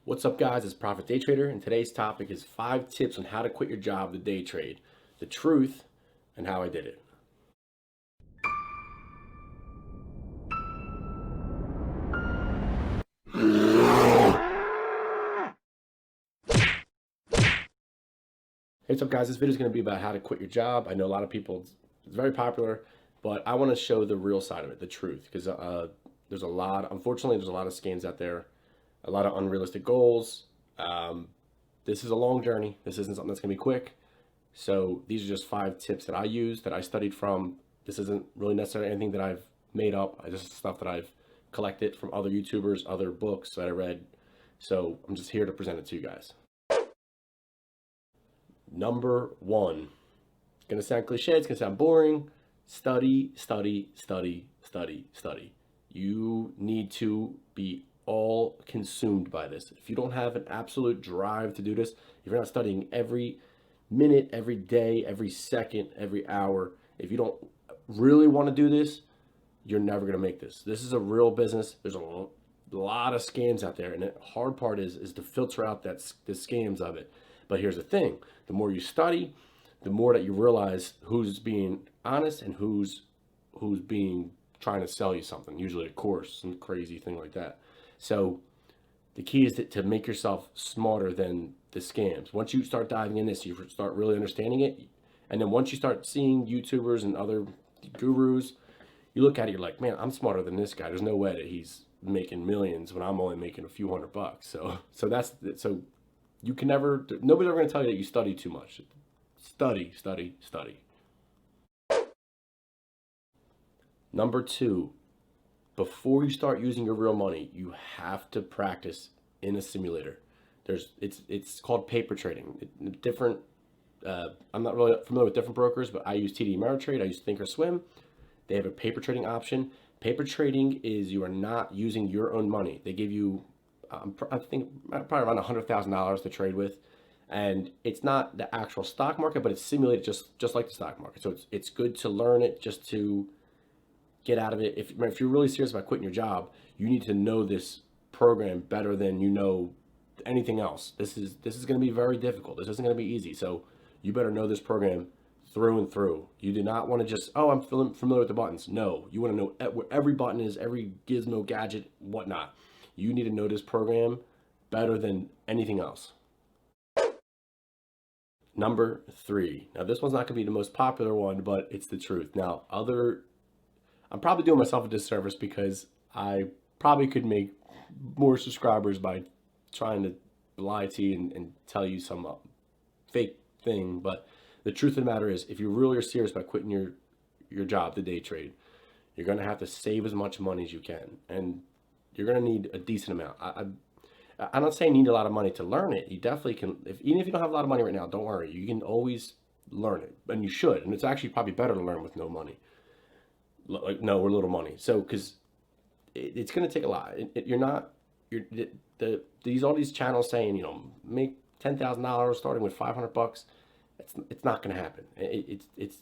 What's up, guys? It's Profit Day Trader, and today's topic is 5 tips on how to quit your job to day trade, the truth, and how I did it. Hey, what's up, guys? This video is going to be about how to quit your job. I know a lot of people, it's very popular, but I want to show the real side of it, the truth, because unfortunately, there's a lot of scams out there, a lot of unrealistic goals. This is a long journey. This isn't something that's going to be quick. So these are just 5 tips that I use, that I studied from. This isn't really necessarily anything that I've made up. I just stuff that I've collected from other YouTubers, other books that I read. So I'm just here to present it to you guys. Number 1. It's going to sound cliche. It's going to sound boring. Study, study, study, study, study. You need to be all consumed by this. If you don't have an absolute drive to do this, if you're not studying every minute, every day, every second, every hour, if you don't really want to do this, you're never going to make this. This is a real business. There's a lot of scams out there, and the hard part is to filter out the scams of it. But here's the thing: the more you study, the more that you realize who's being honest and who's being trying to sell you something, usually a course, some crazy thing like that. So the key is to make yourself smarter than the scams. Once you start diving in this, you start really understanding it. And then once you start seeing YouTubers and other gurus, you look at it, you're like, man, I'm smarter than this guy. There's no way that he's making millions when I'm only making a few $100. So you can never, nobody's ever going to tell you that you study too much. Study, study, study. Number 2, before you start using your real money, you have to practice in a simulator. It's called paper trading. Different. I'm not really familiar with different brokers, but I use TD Ameritrade. I use Thinkorswim. They have a paper trading option. Paper trading is you are not using your own money. They give you, I think, probably around $100,000 to trade with, and it's not the actual stock market, but it's simulated just like the stock market. So it's good to learn it, just to get out of it. If you're really serious about quitting your job, you need to know this program better than you know anything else. This is going to be very difficult. This isn't going to be easy. So you better know this program through and through. You do not want to just, oh, I'm familiar with the buttons. No, you want to know where every button is, every gizmo, gadget, whatnot. You need to know this program better than anything else. Number 3. Now, this one's not going to be the most popular one, but it's the truth. Now, I'm probably doing myself a disservice because I probably could make more subscribers by trying to lie to you and tell you some fake thing. But the truth of the matter is, if you really are serious about quitting your job to day trade, you're going to have to save as much money as you can, and you're going to need a decent amount. I'm not saying you need a lot of money to learn it. You definitely can. Even if you don't have a lot of money right now, don't worry. You can always learn it, and you should. And it's actually probably better to learn with no money. Like, no, or little money. So, because it's going to take a lot. All these channels saying, make $10,000 starting with $500. It's not going to happen. It's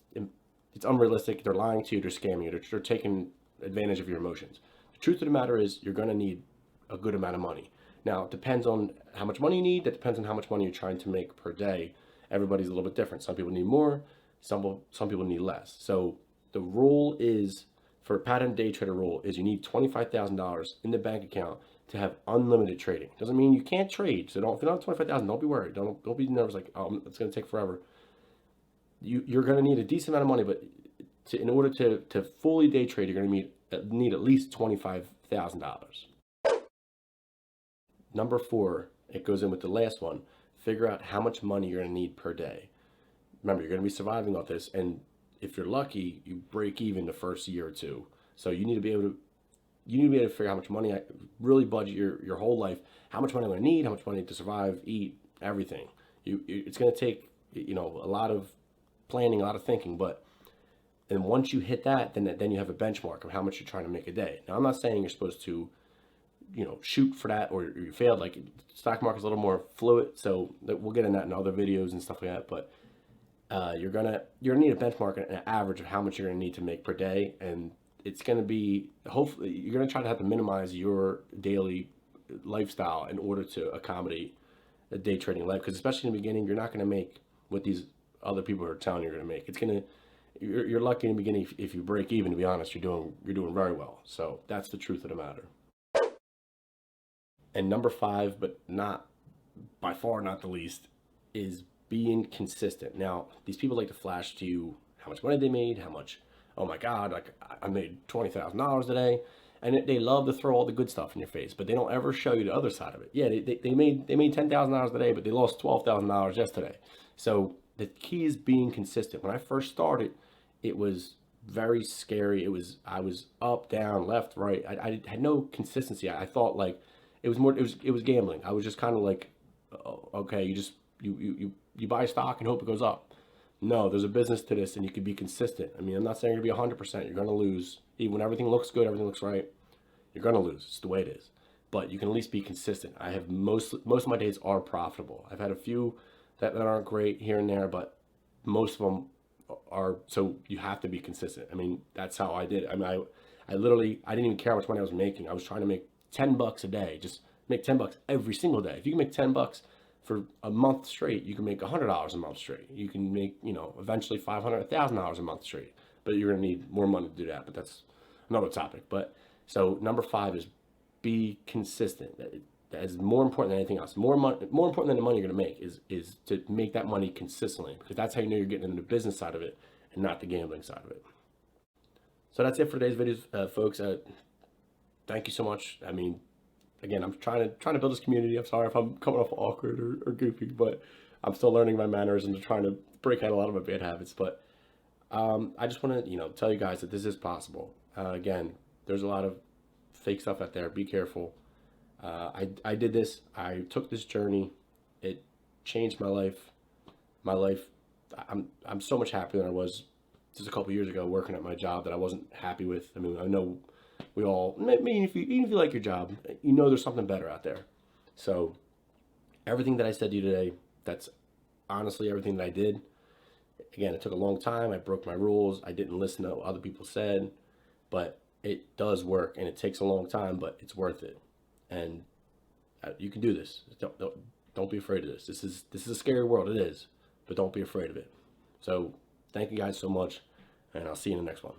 unrealistic. They're lying to you. They're scamming you. They're taking advantage of your emotions. The truth of the matter is, you're going to need a good amount of money. Now, it depends on how much money you need. That depends on how much money you're trying to make per day. Everybody's a little bit different. Some people need more. Some people need less. So the rule is, for a pattern day trader rule, is you need $25,000 in the bank account to have unlimited trading. Doesn't mean you can't trade. So if you don't have 25,000, don't be worried. Don't be nervous like, oh, it's going to take forever. You're going to need a decent amount of money, but in order to fully day trade, you're going to need at least $25,000. Number 4, it goes in with the last one. Figure out how much money you're going to need per day. Remember, you're going to be surviving off this, and if you're lucky, you break even the first year or two. So you need to be able to figure out how much money, really budget your whole life, how much money I'm going to need, how much money to survive, eat, everything. It's going to take a lot of planning, a lot of thinking, and once you hit that, then you have a benchmark of how much you're trying to make a day. Now, I'm not saying you're supposed to shoot for that or you failed. Like, stock market's a little more fluid, so we'll get into that in other videos and stuff like that. But you're gonna need a benchmark, an average of how much you're gonna need to make per day, and it's gonna be, hopefully you're gonna try to have to minimize your daily lifestyle in order to accommodate a day trading life. Because especially in the beginning, you're not going to make what these other people are telling you you're going to make. It's going to you're lucky in the beginning if you break even. To be honest, you're doing very well. So that's the truth of the matter. And number five, but not by far not the least, is being consistent. Now, these people like to flash to you how much money they made, how much, oh my God, like I made $20,000 today. And they love to throw all the good stuff in your face, but they don't ever show you the other side of it. Yeah, they made $10,000 today, but they lost $12,000 yesterday. So the key is being consistent. When I first started, it was very scary. I was up, down, left, right. I had no consistency. I thought like it was gambling. I was just kind of like, oh, okay, you buy stock and hope it goes up. No, there's a business to this, and you can be consistent. I mean, I'm not saying you're gonna be 100%. You're gonna lose. Even when everything looks good, everything looks right, you're gonna lose. It's the way it is. But you can at least be consistent. I have most of my days are profitable. I've had a few that aren't great here and there, but most of them are. So you have to be consistent. I mean, that's how I did it. I mean, I literally I didn't even care how much money I was making. I was trying to make $10 a day. Just make $10 every single day. If you can make $10 for a month straight, you can make $100 a month straight. You can make, eventually $500, $1,000 a month straight. But you're gonna need more money to do that. But that's another topic. But so number five is be consistent. That is more important than anything else. More important than the money you're gonna make is to make that money consistently, because that's how you know you're getting into the business side of it and not the gambling side of it. So that's it for today's videos, folks. Thank you so much. I mean, again, I'm trying to build this community. I'm sorry if I'm coming off awkward or goofy, but I'm still learning my manners and trying to break out a lot of my bad habits. But I just want to tell you guys that this is possible. Again, there's a lot of fake stuff out there. Be careful. I did this. I took this journey. It changed my life. My life. I'm so much happier than I was just a couple years ago working at my job that I wasn't happy with. I mean, I know we all, even if you like your job, there's something better out there. So everything that I said to you today, that's honestly everything that I did. Again, it took a long time. I broke my rules. I didn't listen to what other people said, but it does work, and it takes a long time, but it's worth it. And you can do this. Don't be afraid of this. This is a scary world. It is, but don't be afraid of it. So thank you guys so much, and I'll see you in the next one.